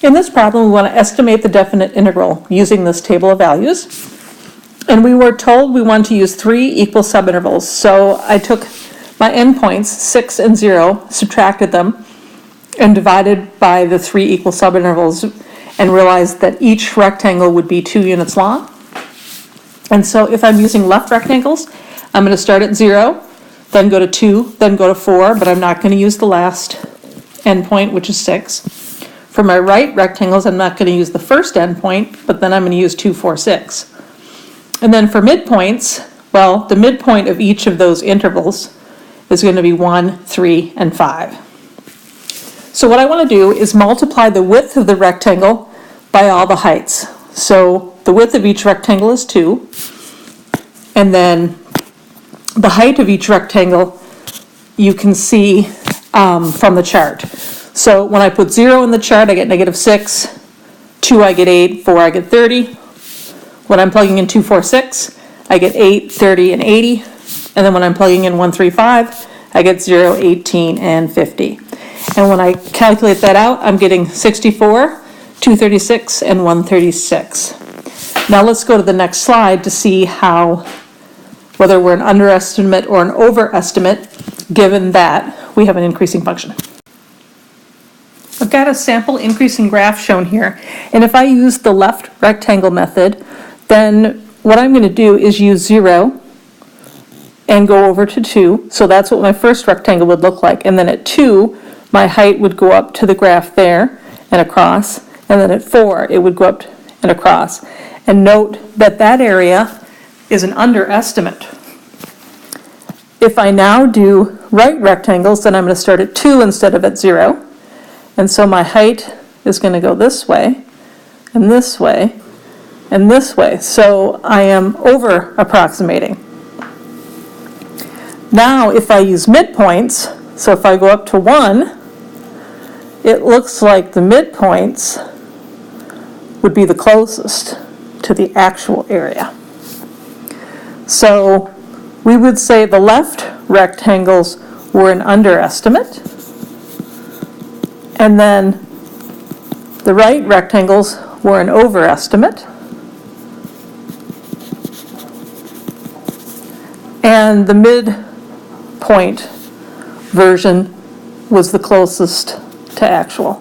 In this problem, we want to estimate the definite integral using this table of values. And we were told we want to use 3 equal subintervals. So I took my endpoints, 6 and 0, subtracted them, and divided by the 3 equal subintervals, and realized that each rectangle would be 2 units long. And so if I'm using left rectangles, I'm going to start at 0, then go to 2, then go to 4, but I'm not going to use the last endpoint, which is 6. For my right rectangles, I'm not going to use the first endpoint, but then I'm going to use 2, 4, 6. And then for midpoints, well, the midpoint of each of those intervals is going to be 1, 3, and 5. So what I want to do is multiply the width of the rectangle by all the heights. So the width of each rectangle is 2, and then the height of each rectangle you can see from the chart. So when I put 0 in the chart, I get -6, 2 I get 8, 4 I get 30. When I'm plugging in 2, 4, 6, I get 8, 30, and 80. And then when I'm plugging in 1, 3, 5, I get 0, 18, and 50. And when I calculate that out, I'm getting 64, 236, and 136. Now let's go to the next slide to see whether we're an underestimate or an overestimate, given that we have an increasing function. I've got a sample increasing graph shown here, and if I use the left rectangle method, then what I'm going to do is use 0 and go over to 2, so that's what my first rectangle would look like, and then at 2, my height would go up to the graph there and across, and then at 4, it would go up and across. And note that that area is an underestimate. If I now do right rectangles, then I'm going to start at 2 instead of at 0. And so my height is going to go this way, and this way, and this way. So I am over approximating. Now if I use midpoints, so if I go up to 1, it looks like the midpoints would be the closest to the actual area. So we would say the left rectangles were an underestimate, and then the right rectangles were an overestimate, and the midpoint version was the closest to actual.